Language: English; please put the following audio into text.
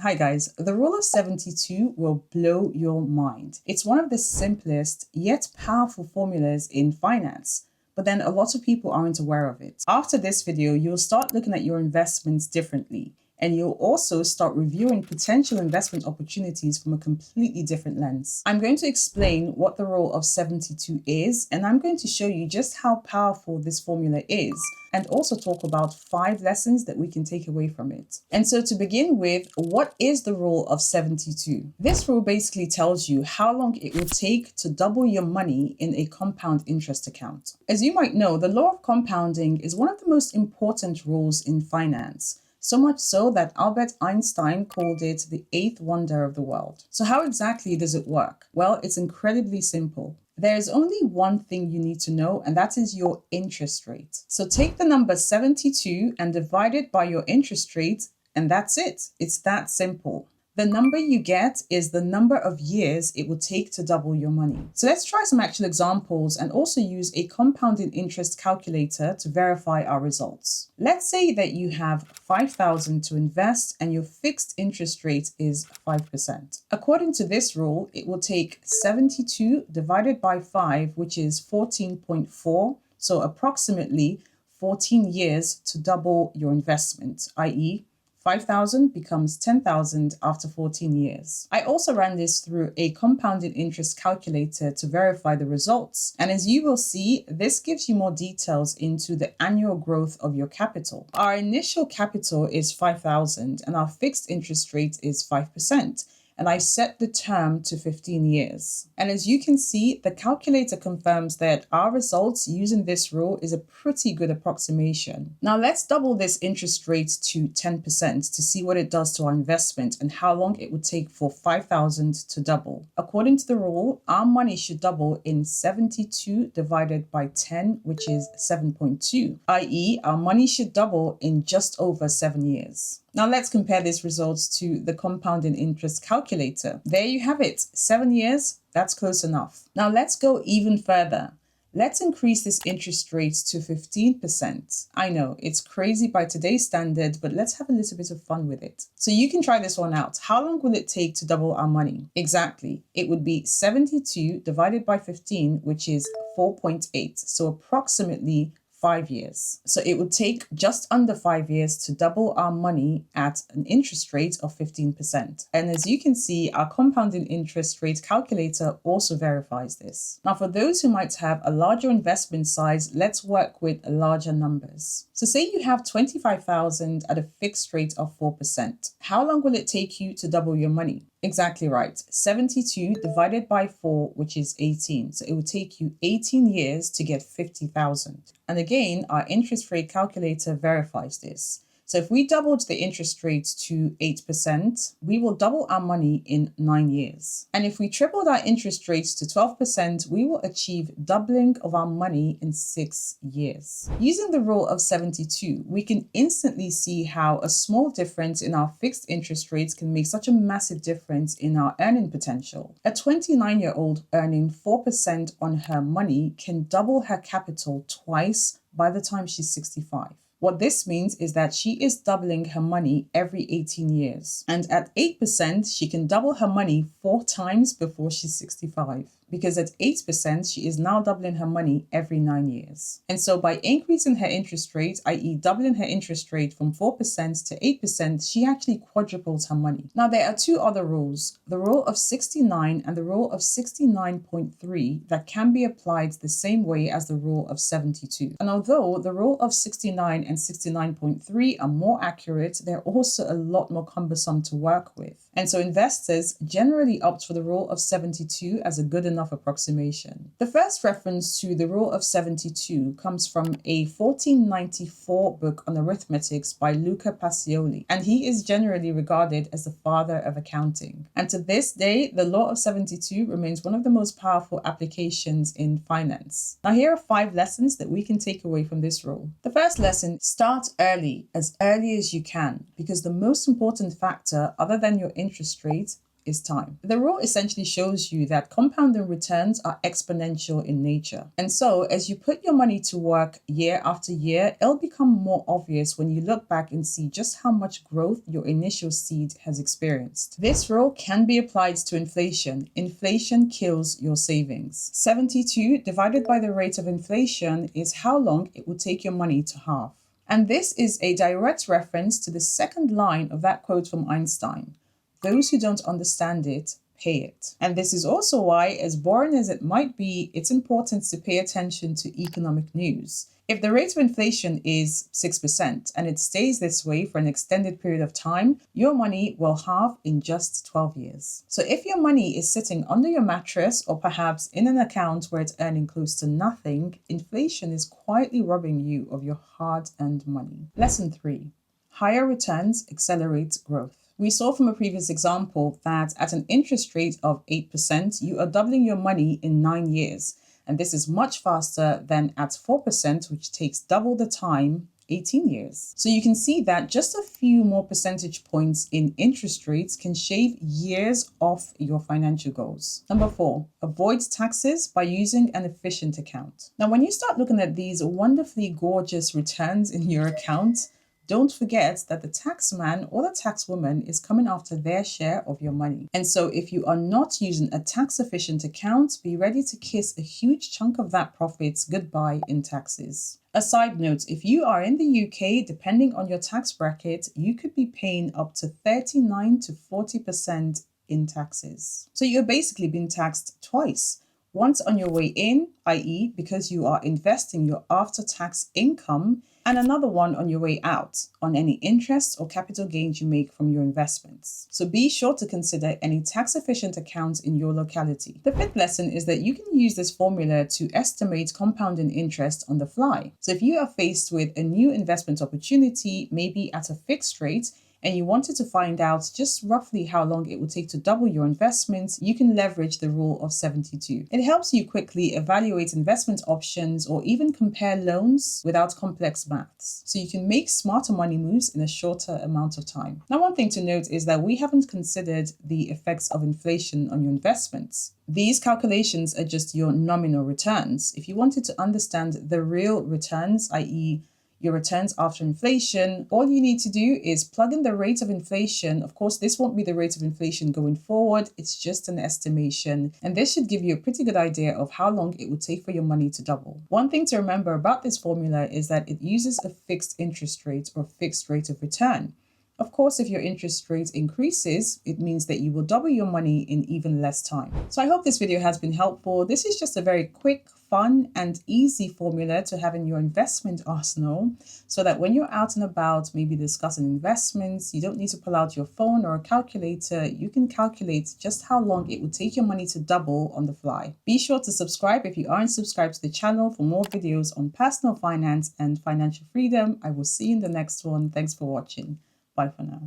Hi guys, the rule of 72 will blow your mind. It's one of the simplest yet powerful formulas in finance, but then a lot of people aren't aware of it. After this video, you'll start looking at your investments differently, and you'll also start reviewing potential investment opportunities from a completely different lens. I'm going to explain what the rule of 72 is, and I'm going to show you just how powerful this formula is, and also talk about 5 lessons that we can take away from it. And so to begin with, what is the rule of 72? This rule basically tells you how long it will take to double your money in a compound interest account. As you might know, the law of compounding is one of the most important rules in finance. So much so that Albert Einstein called it the 8th wonder of the world. So how exactly does it work? Well, it's incredibly simple. There is only one thing you need to know, and that is your interest rate. So take the number 72 and divide it by your interest rate, and that's it. It's that simple. The number you get is the number of years it will take to double your money. So let's try some actual examples and also use a compounding interest calculator to verify our results. Let's say that you have 5,000 to invest and your fixed interest rate is 5%. According to this rule, it will take 72 divided by 5, which is 14.4, so approximately 14 years to double your investment, i.e., 5,000 becomes 10,000 after 14 years. I also ran this through a compounded interest calculator to verify the results. And as you will see, this gives you more details into the annual growth of your capital. Our initial capital is 5,000 and our fixed interest rate is 5%. And I set the term to 15 years. And as you can see, the calculator confirms that our results using this rule is a pretty good approximation. Now let's double this interest rate to 10% to see what it does to our investment and how long it would take for 5,000 to double. According to the rule, our money should double in 72 divided by 10, which is 7.2, i.e. our money should double in just over 7 years. Now let's compare these results to the compounding interest calculator. There you have it, 7 years, that's close enough. Now let's go even further. Let's increase this interest rate to 15%. I know, it's crazy by today's standard, but let's have a little bit of fun with it. So you can try this one out. How long will it take to double our money? Exactly, it would be 72 divided by 15, which is 4.8, so approximately 5 years. So it would take just under 5 years to double our money at an interest rate of 15%. And as you can see, our compounding interest rate calculator also verifies this. Now, for those who might have a larger investment size, let's work with larger numbers. So say you have 25,000 at a fixed rate of 4%. How long will it take you to double your money? Exactly right. 72 divided by 4, which is 18. So it will take you 18 years to get 50,000. And again, our interest rate calculator verifies this. So if we doubled the interest rate to 8%, we will double our money in 9 years. And if we tripled our interest rates to 12%, we will achieve doubling of our money in 6 years. Using the rule of 72, we can instantly see how a small difference in our fixed interest rates can make such a massive difference in our earning potential. A 29-year-old earning 4% on her money can double her capital twice by the time she's 65. What this means is that she is doubling her money every 18 years. And at 8%, she can double her money 4 times before she's 65. Because at 8%, she is now doubling her money every 9 years. And so by increasing her interest rate, i.e. doubling her interest rate from 4% to 8%, she actually quadruples her money. Now, there are 2 other rules, the rule of 69 and the rule of 69.3 that can be applied the same way as the rule of 72. And although the rule of 69 and 69.3 are more accurate, they're also a lot more cumbersome to work with. And so investors generally opt for the rule of 72 as a good enough approximation. The first reference to the rule of 72 comes from a 1494 book on arithmetics by Luca Pacioli, and he is generally regarded as the father of accounting. And to this day, the law of 72 remains one of the most powerful applications in finance. Now, here are 5 lessons that we can take away from this rule. The first lesson, start early as you can, because the most important factor other than your interest rate is time. The rule essentially shows you that compounding returns are exponential in nature. And so as you put your money to work year after year, it'll become more obvious when you look back and see just how much growth your initial seed has experienced. This rule can be applied to inflation. Inflation kills your savings. 72 divided by the rate of inflation is how long it will take your money to halve. And this is a direct reference to the second line of that quote from Einstein. Those who don't understand it, pay it. And this is also why, as boring as it might be, it's important to pay attention to economic news. If the rate of inflation is 6% and it stays this way for an extended period of time, your money will halve in just 12 years. So if your money is sitting under your mattress or perhaps in an account where it's earning close to nothing, inflation is quietly robbing you of your hard-earned money. Lesson 3. Higher returns accelerate growth. We saw from a previous example that at an interest rate of 8%, you are doubling your money in 9 years. And this is much faster than at 4%, which takes double the time, 18 years. So you can see that just a few more percentage points in interest rates can shave years off your financial goals. Number 4, avoid taxes by using an efficient account. Now, when you start looking at these wonderfully gorgeous returns in your account, don't forget that the tax man or the tax woman is coming after their share of your money. And so if you are not using a tax efficient account, be ready to kiss a huge chunk of that profit goodbye in taxes. A side note, if you are in the UK, depending on your tax bracket, you could be paying up to 39 to 40% in taxes. So you're basically being taxed twice. Once on your way in, i.e. because you are investing your after-tax income, and another one on your way out on any interest or capital gains you make from your investments. So be sure to consider any tax-efficient accounts in your locality. The 5th lesson is that you can use this formula to estimate compounding interest on the fly. So if you are faced with a new investment opportunity, maybe at a fixed rate, and you wanted to find out just roughly how long it would take to double your investments, you can leverage the rule of 72. It helps you quickly evaluate investment options or even compare loans without complex maths. So you can make smarter money moves in a shorter amount of time. Now, one thing to note is that we haven't considered the effects of inflation on your investments. These calculations are just your nominal returns. If you wanted to understand the real returns, i.e., your returns after inflation, all you need to do is plug in the rate of inflation. Of course, this won't be the rate of inflation going forward. It's just an estimation. And this should give you a pretty good idea of how long it would take for your money to double. One thing to remember about this formula is that it uses a fixed interest rate or fixed rate of return. Of course, if your interest rate increases, it means that you will double your money in even less time. So I hope this video has been helpful. This is just a very quick, fun, and easy formula to have in your investment arsenal so that when you're out and about, maybe discussing investments, you don't need to pull out your phone or a calculator. You can calculate just how long it would take your money to double on the fly. Be sure to subscribe if you aren't subscribed to the channel for more videos on personal finance and financial freedom. I will see you in the next one. Thanks for watching. Bye for now.